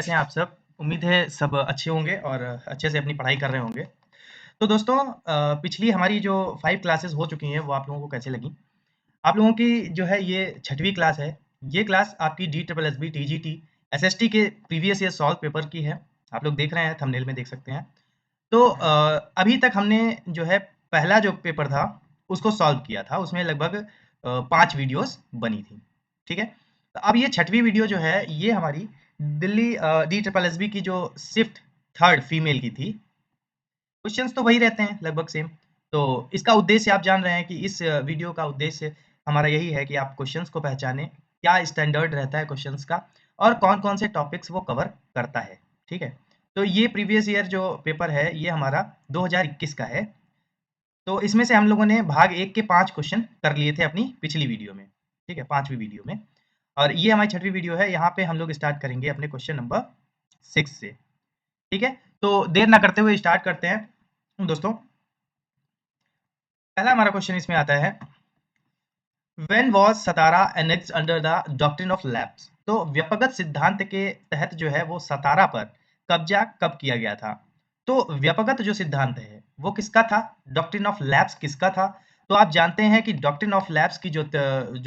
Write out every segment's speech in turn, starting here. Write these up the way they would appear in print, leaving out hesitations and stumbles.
कैसे हैं आप सब? उम्मीद है सब अच्छे होंगे और अच्छे से अपनी पढ़ाई कर रहे होंगे। तो दोस्तों पिछली हमारी जो 5 क्लासेस हो चुकी हैं वो आप लोगों को कैसे लगीं? आप लोगों की जो है ये 6वीं क्लास है। ये क्लास आपकी DSSB, TGT, SST के प्रीवियस ईयर सॉल्व पेपर की है। आप लोग देख रहे हैं, थंबनेल में देख सकते हैं। तो अभी तक हमने जो है पहला जो पेपर था उसको सॉल्व किया था। उसमें लगभग 5 वीडियोज़ बनी थी। ठीक है? तो अब ये 6वीं वीडियो जो है ये हमारी दिल्ली DSSB की जो शिफ्ट 3rd फीमेल की थी। क्वेश्चंस तो वही रहते हैं लगभग सेम। तो इसका उद्देश्य आप जान रहे हैं कि इस वीडियो का उद्देश्य हमारा यही है कि आप क्वेश्चंस को पहचानें, क्या स्टैंडर्ड रहता है क्वेश्चंस का और कौन-कौन से टॉपिक्स वो कवर करता है। ठीक है? तो ये प्रीवियस ईयर जो पेपर है ये हमारा 2021 का है। तो इसमें से हम लोगों ने भाग 1 के 5 क्वेश्चन कर लिए थे अपनी पिछली वीडियो में। ठीक है? 5वीं वीडियो में। और ये हमारी 6वीं वीडियो है। यहाँ पे हम लोग स्टार्ट करेंगे अपने क्वेश्चन नंबर 6 से। ठीक है? तो देर ना करते हुए स्टार्ट करते हैं दोस्तों। पहला हमारा क्वेश्चन इसमें आता है, when was Satara annexed under the doctrine of lapse. तो व्यपगत सिद्धांत के तहत जो है वो सतारा पर कब्जा कब किया गया था? तो व्यपगत जो सिद्धांत है वो किसका था? डॉक्ट्रिन ऑफ लैप्स किसका था? तो आप जानते हैं कि डॉक्ट्रिन ऑफ लैप्स की जो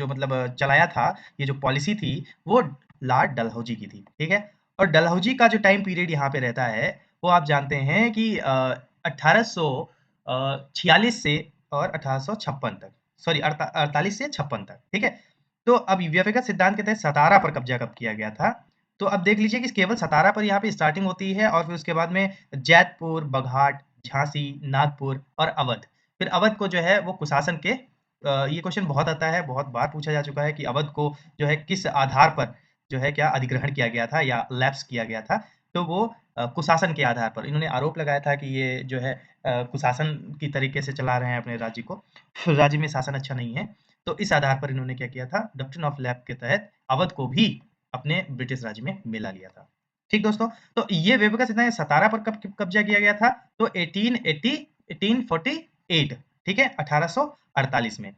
मतलब चलाया था, ये जो पॉलिसी थी वो लॉर्ड डलहौजी की थी। ठीक है? और डलहौजी का जो टाइम पीरियड यहाँ पे रहता है वो आप जानते हैं कि 1846 से और 1856 तक, सॉरी 48 से 56 तक। ठीक है? तो अब व्यभिगत सिद्धांत के तहत सतारा पर कब्जा कब किया गया था? तो अब देख लीजिए कि केवल सतारा पर यहाँ पे स्टार्टिंग होती है और फिर उसके बाद में जैतपुर, बघाट, झांसी, नागपुर और अवध। फिर अवध को जो है वो कुशासन के ये क्वेश्चन बहुत आता है, बहुत बार पूछा जा चुका है कि अवध को जो है किस आधार पर जो है क्या अधिग्रहण किया गया था या लैप्स किया गया था। तो वो कुशासन के आधार पर इन्होंने आरोप लगाया था कि ये जो है कुशासन की तरीके से चला रहे हैं अपने राज्य को, राज्य में शासन अच्छा नहीं है। तो इस आधार पर इन्होंने क्या किया था, डॉक्ट्रिन ऑफ लैप के तहत अवध को भी अपने ब्रिटिश राज्य में मिला लिया था। ठीक दोस्तों, तो ये वेबका सिद्धांत सतारा पर कब कब्जा किया गया था? तो 1848, ठीक है, 1848 में।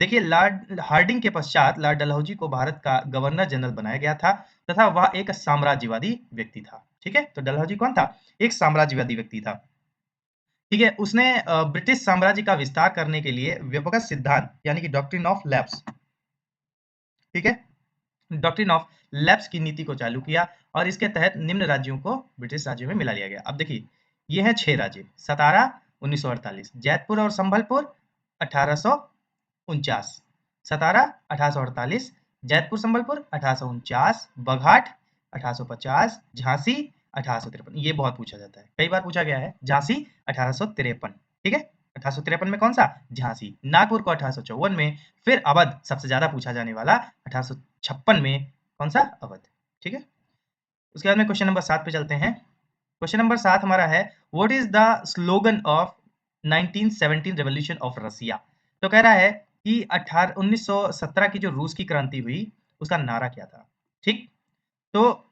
देखिए लॉर्ड हार्डिंग के पश्चात लॉर्ड डलहौजी को भारत का गवर्नर जनरल बनाया गया था तथा वह एक साम्राज्यवादी व्यक्ति था। ठीक है, तो डलहौजी कौन था? एक साम्राज्यवादी व्यक्ति था। ठीक है, उसने ब्रिटिश साम्राज्य का विस्तार करने के लिए व्यपगत सिद्धांत यानी कि डॉक्ट्रिन ऑफ लैप्स, ठीक है, डॉक्ट्रिन ऑफ लैप्स की नीति को चालू किया और इसके तहत निम्न राज्यों को ब्रिटिश राज्यों में मिला लिया गया। अब देखिए ये है 6 राज्य, सतारा 1948, जैतपुर और संभलपुर 1849, सतारा 1848, जैतपुर संबलपुर 1849, बघाट 1850, झांसी 1853। ये बहुत पूछा जाता है, कई बार पूछा गया है। झांसी 1853, ठीक है, 1853 में कौन सा? झांसी। नागपुर को 1854 में, फिर अवध सबसे ज्यादा पूछा जाने वाला 1856 में, कौन सा? अवध। ठीक है, उसके बाद में क्वेश्चन नंबर 7 पे चलते हैं। क्वेश्चन नंबर 7 हमारा है, what is the slogan of 1917 revolution of Russia? तो कह रहा है कि 1917 की जो रूस की क्रांति हुई उसका नारा क्या था? ठीक, तो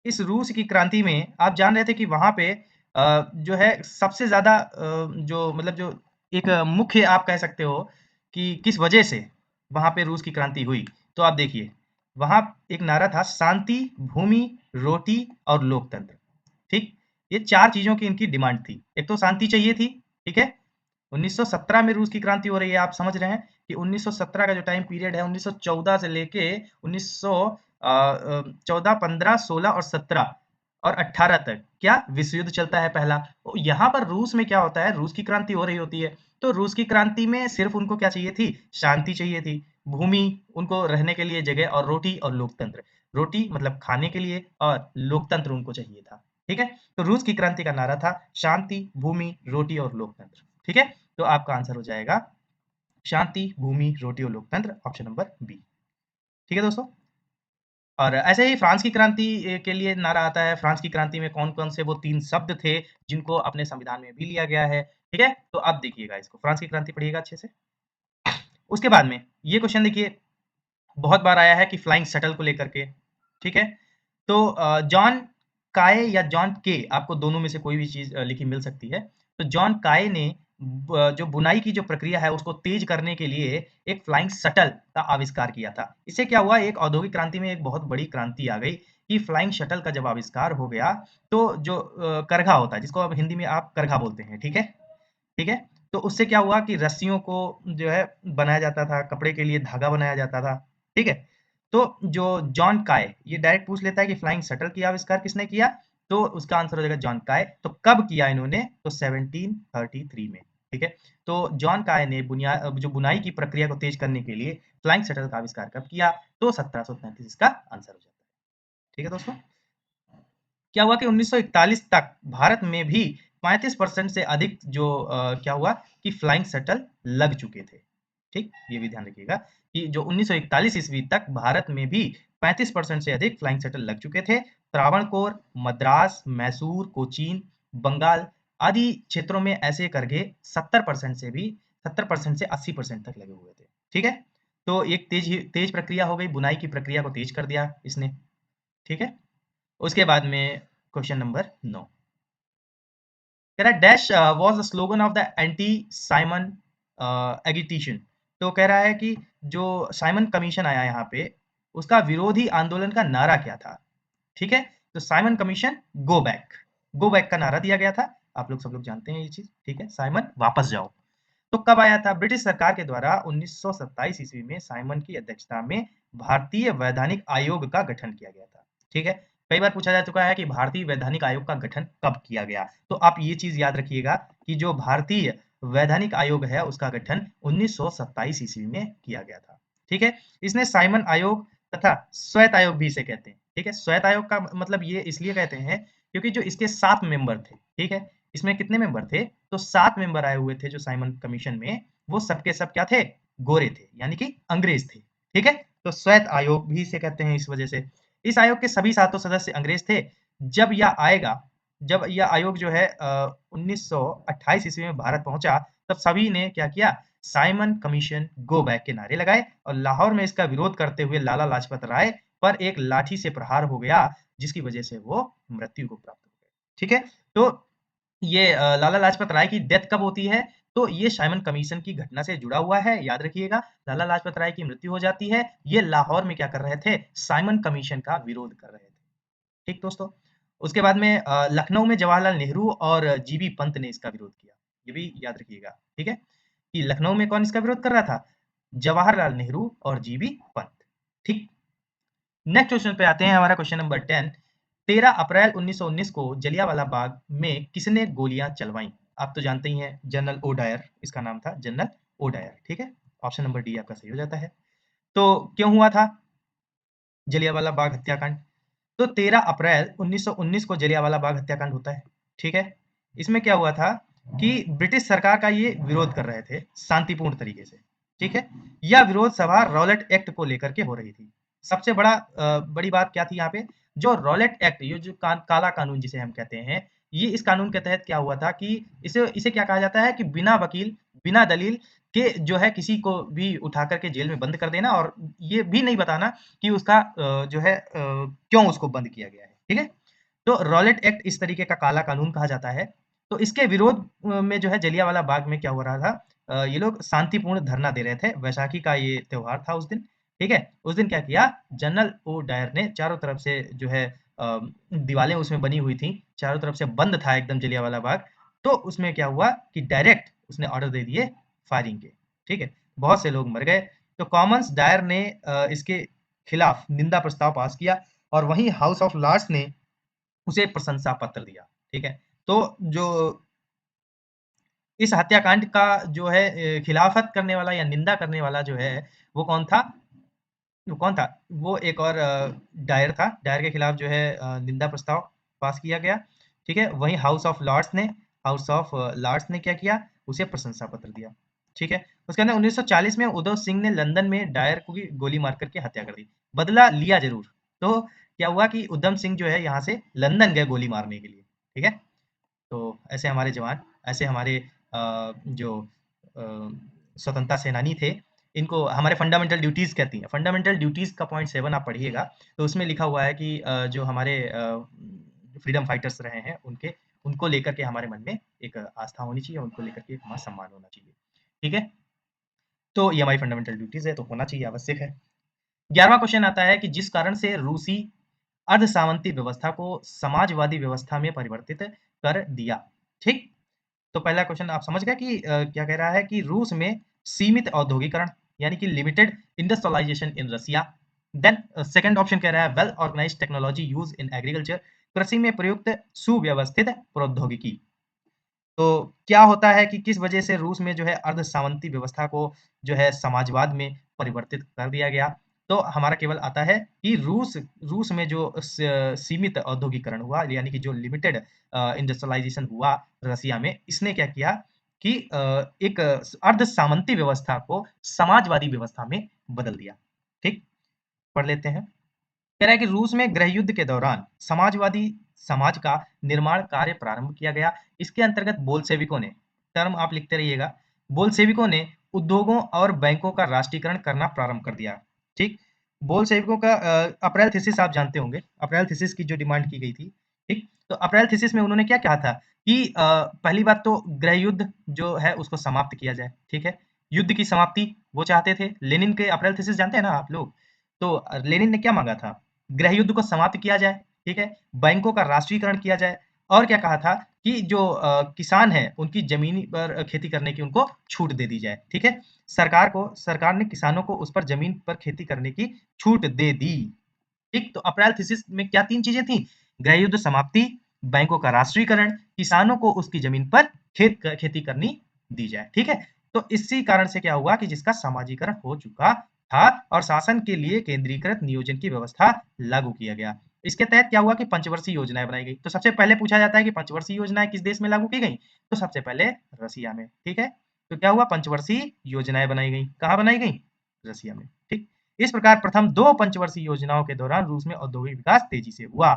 इस रूस की क्रांति में आप जान रहे थे कि वहां पे जो है सबसे ज्यादा जो मतलब जो एक मुख्य आप कह सकते हो कि किस वजह से वहां पे रूस की क्रांति हुई। तो आप देखिए वहां एक नारा था, शांति, भूमि, रोटी और लोकतंत्र। ठीक, ये 4 चीजों की इनकी डिमांड थी। एक तो शांति चाहिए थी, ठीक है, 1917 में रूस की क्रांति हो रही है। आप समझ रहे हैं कि 1917 का जो टाइम पीरियड है 1914 से लेके 1914, 15, 16 और 17 और 18 तक क्या विश्व युद्ध चलता है पहला। तो यहाँ पर रूस में क्या होता है, रूस की क्रांति हो रही होती है। तो रूस की क्रांति में सिर्फ उनको क्या चाहिए थी? शांति चाहिए थी, भूमि उनको रहने के लिए जगह, और रोटी और लोकतंत्र। रोटी मतलब खाने के लिए और लोकतंत्र उनको चाहिए था। ठीक है, तो रूस की क्रांति का नारा था शांति, भूमि, रोटी और लोकतंत्र। ठीक है, तो आपका आंसर हो जाएगा शांति, भूमि, रोटी और लोकतंत्र, ऑप्शन नंबर बी। ठीक है दोस्तों, और ऐसे ही फ्रांस की क्रांति के लिए नारा आता है। फ्रांस की क्रांति में कौन-कौन से वो 3 शब्द थे जिनको अपने संविधान में भी लिया गया है। ठीक है, तो अब देखिएगा इसको, फ्रांस की क्रांति पढ़िएगा अच्छे से। उसके बाद में ये क्वेश्चन देखिए, बहुत बार आया है कि फ्लाइंग शटल को लेकर के। ठीक है, तो जॉन काय या जॉन के, आपको दोनों में से कोई भी चीज लिखी मिल सकती है। तो जॉन काय ने जो बुनाई की जो प्रक्रिया है उसको तेज करने के लिए एक फ्लाइंग शटल का आविष्कार किया था। इससे क्या हुआ, एक औद्योगिक क्रांति में एक बहुत बड़ी क्रांति आ गई। कि फ्लाइंग शटल का जब आविष्कार हो गया तो जो करघा होता है, जिसको अब हिंदी में आप करघा बोलते हैं, ठीक है? ठीक है? तो उससे क्या हुआ कि रस्सियों को जो है बनाया जाता था, कपड़े के लिए धागा बनाया जाता था, ठीक है? तो जो जॉन काय, ये डायरेक्ट पूछ लेता है कि फ्लाइंग शटल की आविष्कार किसने किया? तो उसका आंसर हो जाएगा जॉन काय। तो कब किया इन्होंने? तो 1733 में, ठीक है? तो जॉन काय ने जो बुनाई की प्रक्रिया को तेज करने के लिए फ्लाइंग शटल का आविष्कार कब किया? तो 1733 इसका आंसर हो जाता है। ठीक है दोस्तों? क्या हुआ कि 1941 तक भारत में भी 35% से अधिक जो क्या हुआ कि फ्लाइंग शटल लग चुके थे। ठीक, ये भी ध्यान रखिएगा कि जो 1941 ईस्वी तक भारत में भी 35% से अधिक फ्लाइंग शटल लग चुके थे। त्रावणकोर, मद्रास, मैसूर, कोचीन, बंगाल आदि क्षेत्रों में ऐसे करघे 70% से भी 70% से 80% तक लगे हुए थे। ठीक है, तो एक तेज प्रक्रिया हो गई, बुनाई की प्रक्रिया को तेज कर दिया इसने। ठीक है, उसके बाद में क्वेश्चन नंबर 9 कह रहा है dash was the slogan of the anti Simon agitation. तो कह रहा है कि जो साइमन कमीशन आया यहाँ पे उसका विरोधी आंदोलन का नारा क्या था? ठीक है, तो साइमन कमीशन गो बैक का नारा दिया गया था। आप लोग सब लोग जानते हैं ये चीज, ठीक है, साइमन वापस जाओ। तो कब आया था? ब्रिटिश सरकार के द्वारा 1927 ईस्वी में साइमन की अध्यक्षता में भारतीय वैधानिक आयोग का गठन किया गया था। ठीक है, कई बार पूछा जा चुका है कि भारतीय वैधानिक आयोग का गठन कब किया गया, तो आप ये चीज याद रखिएगा कि जो भारतीय वैधानिक आयोग है उसका गठन 1927 ईस्वी में किया गया था। ठीक है, इसने साइमन आयोग तथा श्वेत आयोग भी इसे कहते हैं। ठीक है, श्वेत आयोग का मतलब ये इसलिए कहते हैं क्योंकि जो इसके 7 मेंबर थे, ठीक है, इसमें कितने मेंबर थे? तो 7 मेंबर आए हुए थे जो साइमन कमीशन में, वो सबके सब क्या थे? गोरे थे, यानी कि अंग्रेज थे। ठीक है, तो श्वेत आयोग भी इसे कहते हैं इस वजह से। इस आयोग के सभी सातों सदस्य अंग्रेज थे। जब यह आयोग जो है 1928 ईस्वी में भारत पहुंचा, तब सभी ने क्या किया? साइमन कमीशन गो बैक के नारे लगाए और लाहौर में इसका विरोध करते हुए लाला लाजपत राय पर एक लाठी से प्रहार हो गया, जिसकी वजह से वो मृत्यु को प्राप्त हो गए। ठीक है, तो ये लाला लाजपत राय की डेथ कब होती है? तो ये साइमन कमीशन की घटना से जुड़ा हुआ है, याद रखिएगा। लाला लाजपत राय की मृत्यु हो जाती है, ये लाहौर में क्या कर रहे थे? साइमन कमीशन का विरोध कर रहे थे। ठीक दोस्तों, उसके बाद में लखनऊ में जवाहरलाल नेहरू और जीबी पंत ने इसका विरोध किया, ये भी याद रखिएगा। ठीक है, कि लखनऊ में कौन इसका विरोध कर रहा था? जवाहरलाल नेहरू और जीबी पंत। ठीक, नेक्स्ट क्वेश्चन पे आते हैं, हमारा क्वेश्चन नंबर 10। 13 अप्रैल 1919 को जलियांवाला बाग में किसने गोलियां चलवाई? आप तो जानते ही हैं, जनरल ओ डायर इसका नाम था, जनरल ओ डायर। ठीक है, ऑप्शन नंबर डी आपका सही हो जाता है। तो क्यों हुआ था जलियांवाला बाग हत्याकांड? तो 13 अप्रैल 1919 को जलियांवाला बाग हत्याकांड होता है। ठीक है, इसमें क्या हुआ था कि ब्रिटिश सरकार का ये विरोध कर रहे थे शांतिपूर्ण तरीके से। ठीक है, यह विरोध सभा रॉलेट एक्ट को लेकर के हो रही थी। सबसे बड़ी बात क्या थी यहाँ पे? जो रॉलेट एक्ट, ये जो काला कानून जिसे हम कहते हैं, ये इस कानून के तहत क्या हुआ था कि इसे इसे क्या कहा जाता है कि बिना वकील, बिना दलील के जो है किसी को भी उठा करके जेल में बंद कर देना और ये भी नहीं बताना कि उसका जो है क्यों उसको बंद किया गया है। ठीक है, तो रॉलेट एक्ट इस तरीके का काला कानून कहा जाता है। तो इसके विरोध में जो है जलियांवाला बाग में क्या हो रहा था? ये लोग शांतिपूर्ण धरना दे रहे थे। वैशाखी का ये त्योहार था उस दिन। ठीक है, उस दिन क्या किया? जनरल ओ डायर ने चारों तरफ से जो है दीवारें उसमें बनी हुई थी, चारों तरफ से बंद था एकदम जलियांवाला बाग। तो उसमें क्या हुआ कि डायरेक्ट उसने ऑर्डर दे दिए फायरिंग के। ठीक है, बहुत से लोग मर गए। तो कॉमन्स डायर ने इसके खिलाफ निंदा प्रस्ताव पास किया और वहीं हाउस ऑफ लॉर्ड्स ने उसे प्रशंसा पत्र दिया। ठीक है, तो जो इस हत्याकांड का जो है खिलाफत करने वाला या निंदा करने वाला जो है वो कौन था? वो कौन था? वो एक और डायर था। डायर के खिलाफ जो है निंदा प्रस्ताव पास किया गया। ठीक है, वहीं हाउस ऑफ लॉर्ड्स ने क्या किया? उसे प्रशंसा पत्र दिया। ठीक है, उसके अंदर 1940 में उधम सिंह ने लंदन में डायर को की गोली मार करके हत्या कर दी। बदला लिया जरूर। तो क्या हुआ कि उधम सिंह जो है यहाँ से लंदन गए गोली मारने के लिए। ठीक है, तो ऐसे हमारे जवान, ऐसे हमारे जो स्वतंत्रता सेनानी थे, इनको हमारे फंडामेंटल ड्यूटीज कहती हैं। फंडामेंटल ड्यूटीज का पॉइंट 7 आप पढ़िएगा, तो उसमें लिखा हुआ है कि जो हमारे फ्रीडम फाइटर्स रहे हैं उनको लेकर के हमारे मन में एक आस्था होनी चाहिए, उनको लेकर के हमारा सम्मान होना चाहिए। ठीक है, तो ये हमारी फंडामेंटल ड्यूटीज है, तो होना चाहिए, आवश्यक है। 11वां क्वेश्चन आता है कि जिस कारण से रूसी अर्ध सामंती व्यवस्था को समाजवादी व्यवस्था में परिवर्तित कर दिया। ठीक, तो पहला क्वेश्चन आप समझ गए कि क्या कह रहा है कि रूस में सीमित औद्योगिकरण यानी कि limited industrialisation in Russia. Then second option कह रहा है well organised technology use in agriculture, कृषि में प्रयुक्त सुव्यवस्थित प्रौद्योगिकी। तो क्या होता है कि किस वजह से रूस में जो है अर्ध सामंती व्यवस्था को जो है समाजवाद में परिवर्तित कर दिया गया। तो हमारा केवल आता है कि रूस रूस में जो सीमित औद्योगिकरण हुआ यानी कि जो लिमिटेड इंडस्ट्रियलाइजेशन हुआ रसिया में, इसने क्या किया कि एक अर्ध सामंती व्यवस्था को समाजवादी व्यवस्था में बदल दिया। ठीक, पढ़ लेते हैं। कह रहा है कि रूस में गृह युद्ध के दौरान समाजवादी समाज का निर्माण कार्य प्रारंभ किया गया। इसके अंतर्गत बोल्शेविकों ने, टर्म आप लिखते रहिएगा, बोल्शेविकों ने उद्योगों और बैंकों का राष्ट्रीयकरण करना प्रारंभ कर दिया। ठीक, बोल्शेविकों का अप्रैल थीसिस आप जानते होंगे, अप्रैल थीसिस की जो डिमांड की गई थी। ठीक, तो अप्रैल थीसिस में उन्होंने क्या कहा था कि पहली बात तो गृह युद्ध जो है उसको समाप्त किया जाए। ठीक है, युद्ध की समाप्ति वो चाहते थे। लेनिन के अप्रैल थीसिस जानते हैं ना आप लोग, तो लेनिन ने क्या मांगा था, गृह युद्ध को समाप्त किया जाए। ठीक है, बैंकों का राष्ट्रीयकरण किया जाए और क्या कहा था कि जो किसान हैं उनकी जमीन पर खेती करने की उनको छूट दे दी जाए। ठीक है, सरकार ने किसानों को उस पर जमीन पर खेती करने की छूट दे दी। ठीक, तो अप्रैल थीसिस में क्या तीन चीजें थी, गृह युद्ध समाप्ति, बैंकों का राष्ट्रीयकरण, किसानों को उसकी जमीन पर खेती करनी दी जाए। ठीक है, तो इसी कारण से क्या हुआ कि जिसका समाजीकरण हो चुका था और शासन के लिए केंद्रीकृत नियोजन की व्यवस्था लागू किया गया। इसके तहत क्या हुआ कि पंचवर्षीय योजनाएं बनाई गई। तो सबसे पहले पूछा जाता है कि पंचवर्षीय योजनाएं किस देश में लागू की गई, तो सबसे पहले रसिया में। ठीक है, तो क्या हुआ, पंचवर्षीय योजनाएं बनाई गई। कहाँ बनाई गई, रसिया में। ठीक, इस प्रकार प्रथम दो पंचवर्षीय योजनाओं के दौरान रूस में औद्योगिक विकास तेजी से हुआ।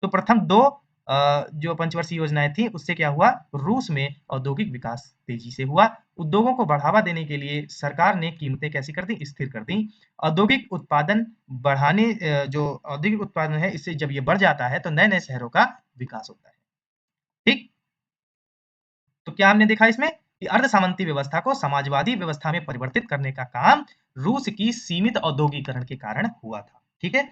तो प्रथम दो जो पंचवर्षीय योजनाएं थी उससे क्या हुआ, रूस में औद्योगिक विकास तेजी से हुआ। उद्योगों को बढ़ावा देने के लिए सरकार ने कीमतें कैसी कर दी, स्थिर कर दी। औद्योगिक उत्पादन बढ़ाने जो औद्योगिक उत्पादन है इससे जब ये बढ़ जाता है तो नए नए शहरों का विकास होता है। ठीक, तो क्या हमने देखा इसमें कि अर्ध सामंती व्यवस्था को समाजवादी व्यवस्था में परिवर्तित करने का काम रूस की सीमित औद्योगिकरण के कारण हुआ था। ठीक है,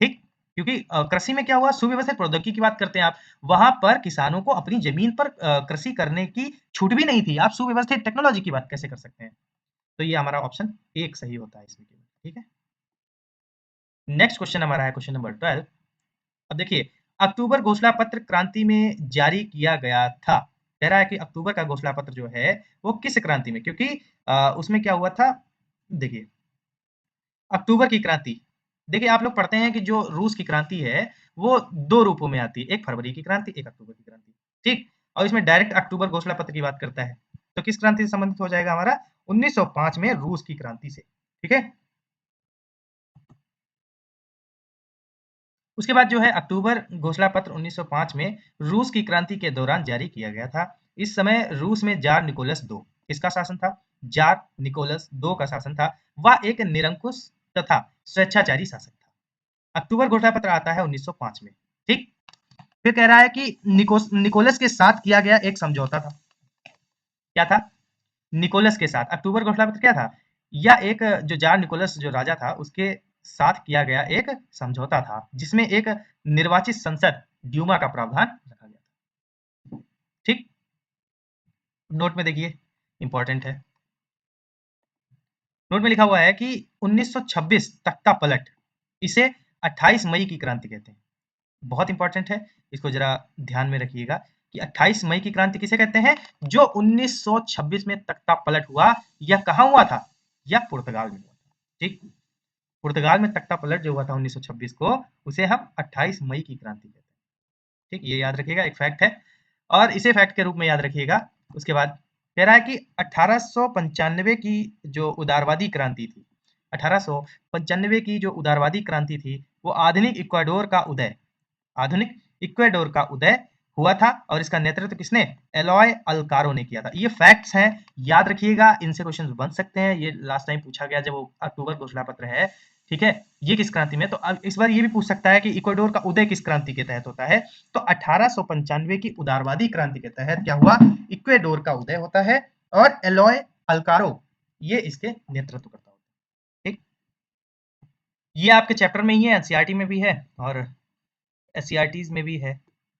ठीक, क्योंकि कृषि में क्या हुआ, सुव्यवस्थित प्रौद्योगिकी की बात करते हैं आप, वहां पर किसानों को अपनी जमीन पर कृषि करने की छूट भी नहीं थी। आप सुव्यवस्थित टेक्नोलॉजी की बात कैसे कर सकते हैं। तो ये हमारा ऑप्शन एक सही होता है इसमें। ठीक है, नेक्स्ट क्वेश्चन हमारा है क्वेश्चन नंबर 12। अब देखिए, अक्टूबर घोषणा पत्र क्रांति में जारी किया गया था। कह रहा है कि अक्टूबर का घोषणा पत्र जो है वो किस क्रांति में, क्योंकि उसमें क्या हुआ था, देखिए अक्टूबर की क्रांति, देखिए आप लोग पढ़ते हैं कि जो रूस की क्रांति है वो दो रूपों में आती है, एक फरवरी की क्रांति, एक अक्टूबर की क्रांति। ठीक, और इसमें डायरेक्ट अक्टूबर घोषणा पत्र की बात करता है, तो किस क्रांति से संबंधित हो जाएगा हमारा, 1905 में रूस की क्रांति से। ठीक है, उसके बाद जो है अक्टूबर घोषणा पत्र 1905 में रूस की क्रांति के दौरान जारी किया गया था। इस समय रूस में जार निकोलस दो, किसका शासन था, जार निकोलस दो का शासन था। वह एक निरंकुश तथा स्वेच्छाचारी शासक था। अक्टूबर घोषणा पत्र आता है 1905 में। ठीक, फिर कह रहा है कि निकोलस के साथ किया गया एक समझौता था। क्या था, निकोलस के साथ अक्टूबर घोषणा पत्र क्या था, या एक जो जार निकोलस जो राजा था उसके साथ किया गया एक समझौता था जिसमें एक निर्वाचित संसद ड्यूमा का प्रावधान रखा गया था। ठीक, नोट में देखिए, इंपॉर्टेंट है। नोट में लिखा हुआ है कि 1926 तक का पलट, इसे 28 मई की क्रांति कहते हैं। बहुत इंपॉर्टेंट है, इसको जरा ध्यान में रखिएगा कि 28 मई की क्रांति किसे कहते हैं, जो 1926 में तख्ता पलट हुआ। यह कहाँ हुआ था, यह पुर्तगाल में हुआ था। ठीक, पुर्तगाल में तख्ता पलट जो हुआ था 1926 को, उसे हम 28 मई की क्रांति कहते हैं। ठीक, ये याद रखिएगा, एक फैक्ट है और इसे फैक्ट के रूप में याद रखिएगा। उसके बाद कह रहा है कि 1895 की जो उदारवादी क्रांति थी, 1895 की जो उदारवादी क्रांति थी वो आधुनिक इक्वाडोर का उदय हुआ था और इसका नेतृत्व किसने, एलॉय अल्कारो ने किया था। ये फैक्ट्स हैं, याद रखिएगा, इनसे क्वेश्चन बन सकते हैं। ये लास्ट टाइम पूछा गया जब वो अक्टूबर घोषणा पत्र है। ठीक है, ये किस क्रांति में, तो अब इस बार ये भी पूछ सकता है कि इक्वाडोर का उदय किस क्रांति के तहत होता है। तो 1895 की उदारवादी क्रांति के तहत क्या हुआ, इक्वाडोर का उदय होता है और एलॉय अल्कारो ये इसके नेतृत्व करता है। ठीक, ये आपके चैप्टर में ही है, एनसीईआरटी में भी है और एससीईआरटीज में भी है।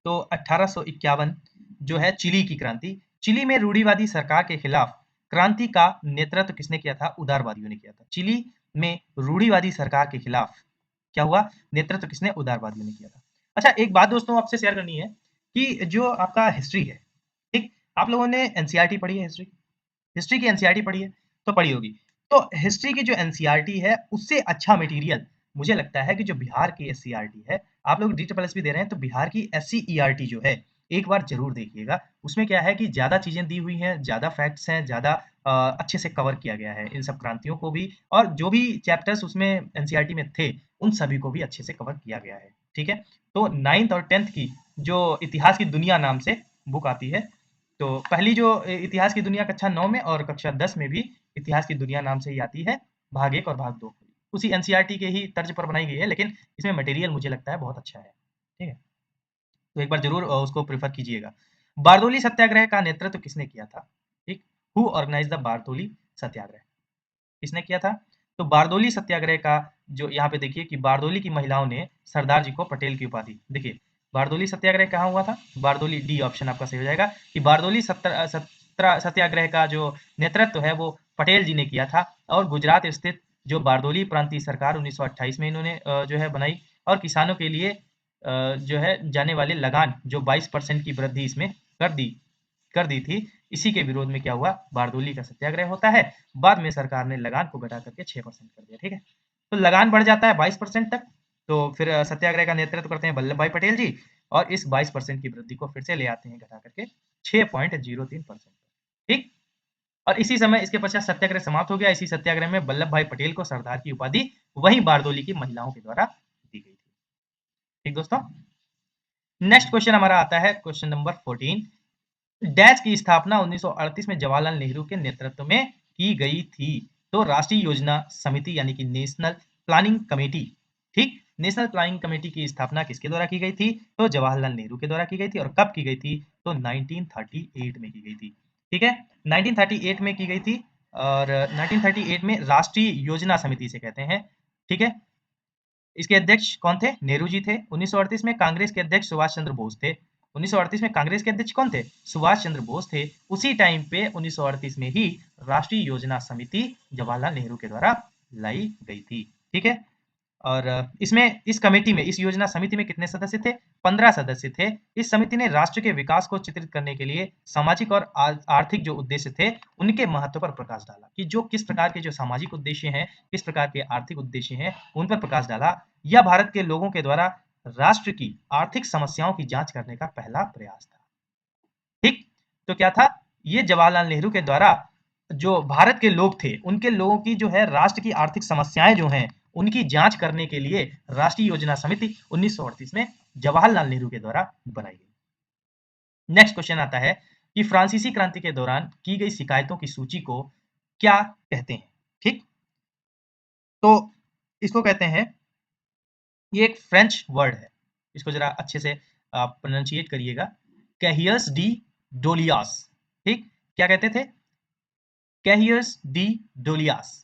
तो 1851 जो है चिली की क्रांति, चिली में रूढ़िवादी सरकार के खिलाफ क्रांति का नेतृत्व किसने किया था? उदारवादियों ने किया था। चिली में रूढ़िवादी सरकार के खिलाफ क्या हुआ? नेतृत्व किसने? उदारवादियों ने किया था। अच्छा, एक बात दोस्तों आपसे शेयर करनी है कि जो आपका हिस्ट्री है, ठीक, आप लोगों ने एनसीईआरटी पढ़ी है? हिस्ट्री हिस्ट्री की एनसीईआरटी पढ़ी है? तो पढ़ी होगी। तो हिस्ट्री की जो एनसीईआरटी है उससे अच्छा मटेरियल मुझे लगता है कि जो बिहार की एससीईआरटी है, आप लोग DSSS भी दे रहे हैं तो बिहार की एससीईआरटी जो है एक बार जरूर देखिएगा। उसमें क्या है कि ज्यादा चीजें दी हुई हैं, ज्यादा फैक्ट्स हैं, ज्यादा अच्छे से कवर किया गया है इन सब क्रांतियों को भी, और जो भी चैप्टर्स उसमें एनसीईआरटी में थे उन सभी को भी अच्छे से कवर किया गया है। ठीक है, तो 9th और 10th की जो इतिहास की दुनिया नाम से बुक आती है, तो पहली जो इतिहास की दुनिया कक्षा 9 में और कक्षा 10 में भी इतिहास की दुनिया नाम से ही आती है, भाग 1 और भाग 2 उसी एनसीईआरटी के ही तर्ज पर बनाई गई है, लेकिन इसमें मटेरियल मुझे लगता है बहुत अच्छा है। ठीक है, तो एक बार जरूर उसको प्रेफर कीजिएगा। बारदोली सत्याग्रह का नेतृत्व किसने किया था? ठीक, who organise the Bardoli Satyagraha, किसने किया था? तो बारदोली सत्याग्रह का जो यहाँ पे देखिए कि बारदोली की महिलाओं ने सरदार जी को पटेल की उपाधि, देखिए बारदोली सत्याग्रह कहाँ हुआ था? बारदोली, डी ऑप्शन आपका सही हो जाएगा कि बारदोली सत्याग्रह का जो नेतृत्व है वो पटेल जी ने किया था, और गुजरात स्थित जो बारदोली प्रांतीय सरकार 1928 में इन्होंने जो है बनाई, और किसानों के लिए जो है जाने वाले लगान जो 22% की वृद्धि इसमें कर दी थी, इसी के विरोध में क्या हुआ? बारदोली का सत्याग्रह होता है। बाद में सरकार ने लगान को घटा करके 6% कर दिया। ठीक है, तो लगान बढ़ जाता है 22% तक, तो फिर सत्याग्रह का नेतृत्व करते हैं वल्लभ भाई पटेल जी, और इस 22% की वृद्धि को फिर से ले आते हैं घटा करके 6.03%। ठीक, और इसी समय इसके पश्चात सत्याग्रह समाप्त हो गया। इसी सत्याग्रह में वल्लभ भाई पटेल को सरदार की उपाधि वही बारदोली की महिलाओं के द्वारा दी गई थी। ठीक दोस्तों, नेक्स्ट क्वेश्चन हमारा आता है क्वेश्चन नंबर 14। डैश की स्थापना 1938 में जवाहरलाल नेहरू के नेतृत्व में की गई थी। तो राष्ट्रीय योजना समिति यानी कि नेशनल प्लानिंग कमेटी, ठीक, नेशनल प्लानिंग कमेटी की स्थापना किसके द्वारा की गई थी? तो जवाहरलाल नेहरू के द्वारा की गई थी। और कब की गई थी? तो 1938 में की गई थी। ठीक है, 1938 में की गई थी, और 1938 में राष्ट्रीय योजना समिति से कहते हैं। ठीक है, इसके अध्यक्ष कौन थे? नेहरू जी थे। 1938 में कांग्रेस के अध्यक्ष सुभाष चंद्र बोस थे। 1938 में कांग्रेस के अध्यक्ष कौन थे? सुभाष चंद्र बोस थे। उसी टाइम पे 1938 में ही राष्ट्रीय योजना समिति जवाहरलाल नेहरू के द्वारा लाई गई थी। ठीक है, और इसमें इस कमेटी में, इस योजना समिति में कितने सदस्य थे? 15 सदस्य थे। इस समिति ने राष्ट्र के विकास को चित्रित करने के लिए सामाजिक और आर्थिक जो उद्देश्य थे उनके महत्व पर प्रकाश डाला, कि जो किस प्रकार के जो सामाजिक उद्देश्य हैं, किस प्रकार के आर्थिक उद्देश्य हैं, उन पर प्रकाश डाला। यह भारत के लोगों के द्वारा राष्ट्र की आर्थिक समस्याओं की जांच करने का पहला प्रयास था। ठीक, तो क्या था? ये जवाहरलाल नेहरू के द्वारा जो भारत के लोग थे उनके लोगों की जो है राष्ट्र की आर्थिक समस्याएं जो हैं उनकी जांच करने के लिए राष्ट्रीय योजना समिति 1938 में जवाहरलाल नेहरू के द्वारा बनाई गई। नेक्स्ट क्वेश्चन आता है कि फ्रांसीसी क्रांति के दौरान की गई शिकायतों की सूची को क्या कहते हैं? ठीक, तो इसको कहते हैं, ये एक फ्रेंच वर्ड है, इसको जरा अच्छे से आप प्रोनाउंशिएट करिएगा, कैहियर्स डी डोलियास। ठीक, क्या कहते थे? कैहियर्स डी डोलियास।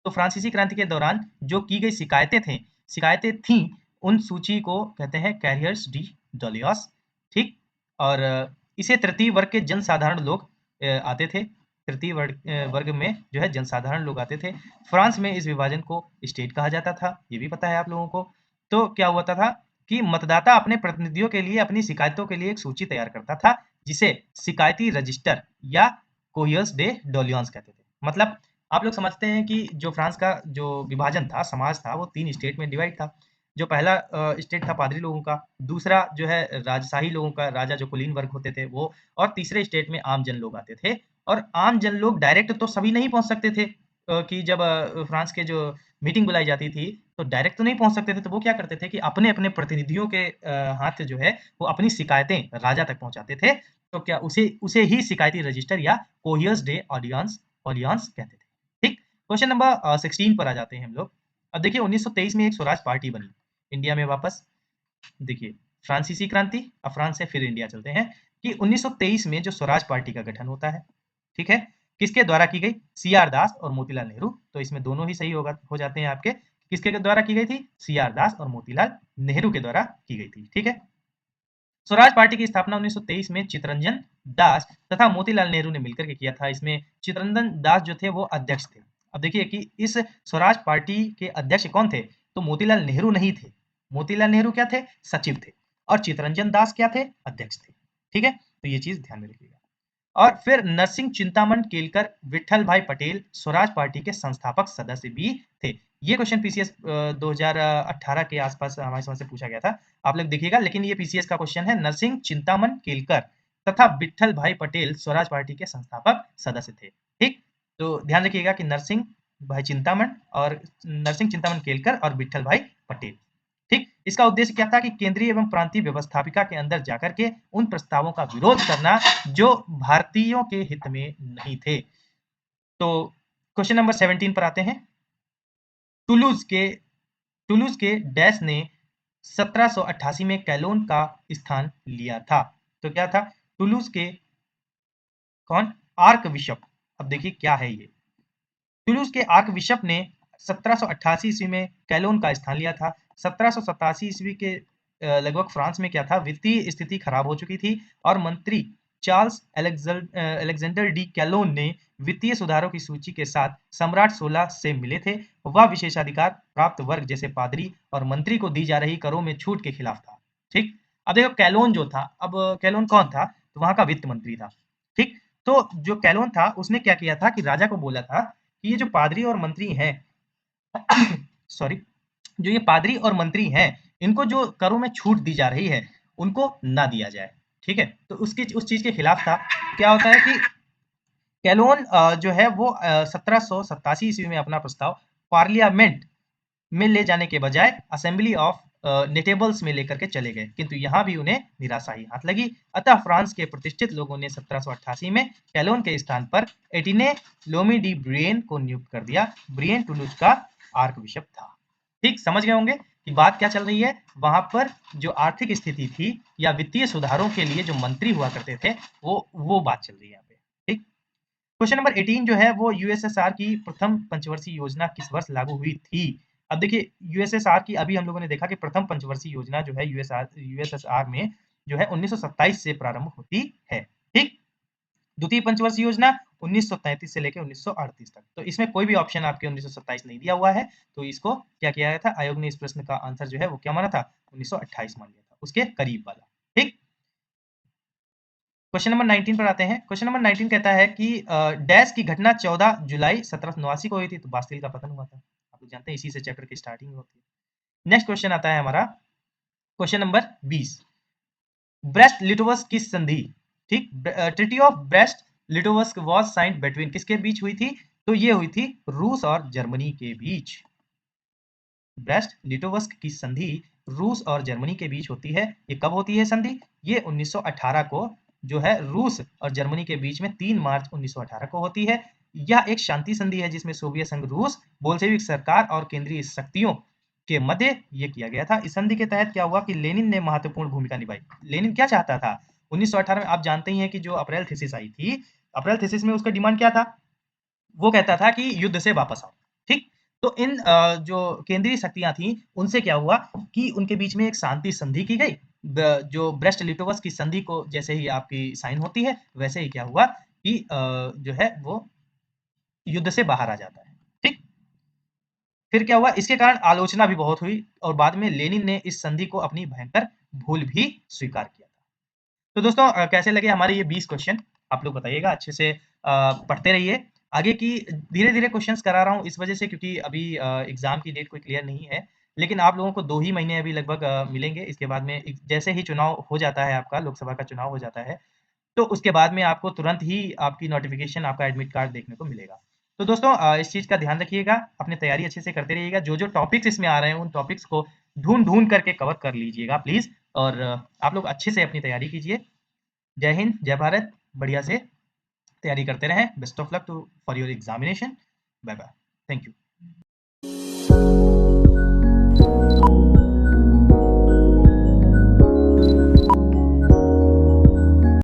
तो फ्रांसीसी क्रांति के दौरान जो की गई शिकायतें थीं, उन सूची को कहते हैं कैरियर्स डी डोलियास। ठीक, और इसे तृतीय वर्ग के जनसाधारण लोग आते थे, तृतीय वर्ग में जो है जनसाधारण लोग आते थे। फ्रांस में इस विभाजन को स्टेट कहा जाता था, ये भी पता है आप लोगों को। तो क्या हुआ था कि मतदाता अपने प्रतिनिधियों के लिए, अपनी शिकायतों के लिए एक सूची तैयार करता था, जिसे शिकायती रजिस्टर या कोहियर्स डे डोलियंस कहते थे। मतलब आप लोग समझते हैं कि जो फ्रांस का जो विभाजन था, समाज था, वो 3 स्टेट में डिवाइड था। जो पहला स्टेट था पादरी लोगों का, दूसरा जो है राजशाही लोगों का, राजा जो कुलीन वर्ग होते थे वो, और तीसरे स्टेट में आम जन लोग आते थे। और आम जन लोग डायरेक्ट तो सभी नहीं पहुंच सकते थे, कि जब फ्रांस के जो मीटिंग बुलाई जाती थी तो डायरेक्ट तो नहीं पहुंच सकते थे, तो वो क्या करते थे कि अपने अपने प्रतिनिधियों के हाथ जो है वो अपनी शिकायतें राजा तक पहुंचाते थे। तो क्या उसे उसे ही शिकायती रजिस्टर या कोहियर्स डे ऑडियंस ऑडियंस कहते थे। ठीक, क्वेश्चन नंबर 16 पर आ जाते हैं हम लोग। अब देखिए 1923 में एक स्वराज पार्टी बनी इंडिया में वापस। देखिए फ्रांसीसी क्रांति, अब फ्रांस से फिर इंडिया चलते हैं, कि 1923 में जो स्वराज पार्टी का गठन होता है, ठीक है, किसके द्वारा की गई? सी आर दास और मोतीलाल नेहरू। तो इसमें दोनों ही सही होगा, हो जाते हैं आपके, किसके द्वारा की गई थी? CR दास और मोतीलाल नेहरू के द्वारा की गई थी। ठीक है, स्वराज पार्टी की स्थापना 1923 में चितरंजन दास तथा मोतीलाल नेहरू ने मिलकर के किया था। इसमें चितरंजन दास जो थे वो अध्यक्ष थे। अब देखिए कि इस स्वराज पार्टी के अध्यक्ष कौन थे? तो मोतीलाल नेहरू नहीं थे। मोतीलाल नेहरू क्या थे? सचिव थे। और चितरंजन दास क्या थे? अध्यक्ष थे। ठीक है, तो ये चीज ध्यान में रखिएगा। और फिर नरसिंह चिंतामण केलकर विठल भाई पटेल स्वराज पार्टी के संस्थापक सदस्य भी थे। ये क्वेश्चन पीसीएस 2018 के आसपास हमारे समझ से पूछा गया था, आप लोग देखिएगा। लेकिन ये पीसीएस का क्वेश्चन है। नरसिंह चिंतामण केलकर तथा विठल भाई पटेल स्वराज पार्टी के संस्थापक सदस्य थे। ठीक, तो ध्यान रखिएगा कि नरसिंह भाई चिंतामण और नरसिंह चिंतामण केलकर और विठल भाई पटेल। ठीक, इसका उद्देश्य क्या था कि केंद्रीय एवं प्रांतीय व्यवस्थापिका के अंदर जाकर के उन प्रस्तावों का विरोध करना जो भारतीयों के हित में नहीं थे। तो क्वेश्चन नंबर 17 पर आते हैं। टुलूज के डैश ने 1788 में कैलोन का स्थान लिया था। तो क्या था? टुलूज के कौन? Arc bishop. अब देखिए क्या है ये। टुलूज के आर्क बिशप ने 1788 ईस्वी में कैलोन का स्थान लिया था। 1787 ईस्वी के लगभग फ्रांस में क्या था? वित्तीय स्थिति खराब हो चुकी थी और मंत्री चार्ल्स अलेक्जेंडर डी कैलोन ने वित्तीय सुधारों की सूची के साथ सम्राट 16 से मिले थे। वह विशेषाधिकार प्राप्त वर्ग जैसे पादरी और मंत्री को दी जा रही करों में छूट के खिलाफ था। ठीक, अब देखो कैलोन जो था, अब कैलोन कौन था? तो वहां का वित्त मंत्री था। ठीक, तो जो कैलोन था उसने क्या किया था कि राजा को बोला था कि ये जो पादरी और मंत्री हैं सॉरी, जो ये पादरी और मंत्री हैं, इनको जो करों में छूट दी जा रही है उनको ना दिया जाए। ठीक है, तो उसकी उस चीज के खिलाफ था। क्या होता है कि कैलोन जो है वो 1787 ईस्वी में अपना प्रस्ताव पार्लियामेंट में ले जाने के बजाय असेंबली ऑफ नेटेबल्स में लेकर के चले गए, किंतु यहाँ भी उन्हें निराशा ही हाथ लगी। अतः फ्रांस के प्रतिष्ठित लोगों ने 1788 में कैलोन के स्थान पर एटिने लोमी डी ब्रियन को नियुक्त कर दिया। ब्रियन टुलूज का आर्क बिशप था। ठीक, समझ गए होंगे कि बात क्या चल रही है। वहां पर जो आर्थिक स्थिति थी या वित्तीय सुधारों के लिए जो मंत्री हुआ करते थे वो बात चल रही है यहाँ पे। ठीक, क्वेश्चन नंबर 18 जो है वो यूएसएसआर की प्रथम पंचवर्षीय योजना किस वर्ष लागू हुई थी? अब देखिए यूएसएसआर की अभी हम लोगों ने देखा कि प्रथम पंचवर्षीय योजना जो है यूएसएसआर में जो है 1927 से प्रारंभ होती है। ठीक, द्वितीय पंचवर्षीय योजना 1933 से लेकर 1938 तक। तो इसमें कोई भी ऑप्शन आपके 1927 नहीं दिया हुआ है, तो इसको क्या किया गया था? आयोग ने इस प्रश्न का आंसर जो है वो क्या माना था? 1928 मान लिया था, उसके करीब वाला। ठीक, क्वेश्चन नंबर 19 पर आते हैं। क्वेश्चन नंबर 19 कहता है कि डैश की घटना 14 जुलाई 1789 को हुई थी। तो बास्तिल का पतन हुआ था, आप लोग जानते हैं, इसी से चैप्टर की स्टार्टिंग होती है। नेक्स्ट क्वेश्चन आता है हमारा क्वेश्चन नंबर 20। ब्रेस्ट लिटोवस्क की संधि, ठीक, treaty of Brest Litovsk was signed between किसके बीच हुई थी? तो ये हुई थी रूस और जर्मनी के बीच। ब्रेस्ट लिटोवस्क की संधि रूस और जर्मनी के बीच होती है। ये कब होती है संधि? ये 1918 को जो है रूस और जर्मनी के बीच में 3 मार्च 1918 को होती है। यह एक शांति संधि है जिसमें सोवियत संघ, रूस, बोल्शेविक सरकार और केंद्रीय शक्तियों के मध्य ये किया गया था। इस संधि के तहत क्या हुआ कि लेनिन ने महत्वपूर्ण भूमिका निभाई। लेनिन क्या चाहता था 1918 में? आप जानते ही हैं कि जो अप्रैल थीसिस आई थी, अप्रैल थीसिस में उसका डिमांड क्या था? वो कहता था कि युद्ध से वापस आओ। ठीक, तो इन जो केंद्रीय शक्तियां थी उनसे क्या हुआ कि उनके बीच में एक शांति संधि की गई। जो ब्रेस्ट लिटोवस्क की संधि को जैसे ही आपकी साइन होती है वैसे ही क्या हुआ कि जो है वो युद्ध से बाहर आ जाता है। ठीक, फिर क्या हुआ? इसके कारण आलोचना भी बहुत हुई और बाद में लेनिन ने इस संधि को अपनी भयंकर भूल भी स्वीकार किया था। तो दोस्तों कैसे लगे हमारे ये 20 क्वेश्चन? आप लोग बताइएगा, अच्छे से पढ़ते रहिए। आगे की धीरे-धीरे क्वेश्चंस करा रहा हूँ इस वजह से क्योंकि अभी एग्जाम की डेट कोई क्लियर नहीं है। लेकिन आप लोगों को 2 ही महीने अभी लगभग मिलेंगे। इसके बाद में जैसे ही चुनाव हो जाता है, आपका लोकसभा का चुनाव हो जाता है, तो उसके बाद में आपको तुरंत ही आपकी नोटिफिकेशन, आपका एडमिट कार्ड देखने को मिलेगा। तो दोस्तों इस चीज़ का ध्यान रखिएगा, अपनी तैयारी अच्छे से करते रहिएगा। जो-जो टॉपिक्स इसमें आ रहे हैं, उन टॉपिक्स को ढूँढ-ढूँढ करके कवर कर लीजिएगा प्लीज़। और आप लोग अच्छे से अपनी तैयारी कीजिए। जय हिंद, जय भारत, बढ़िया से तैयारी करते रहें। Best of luck to for your examination. Bye bye, thank you.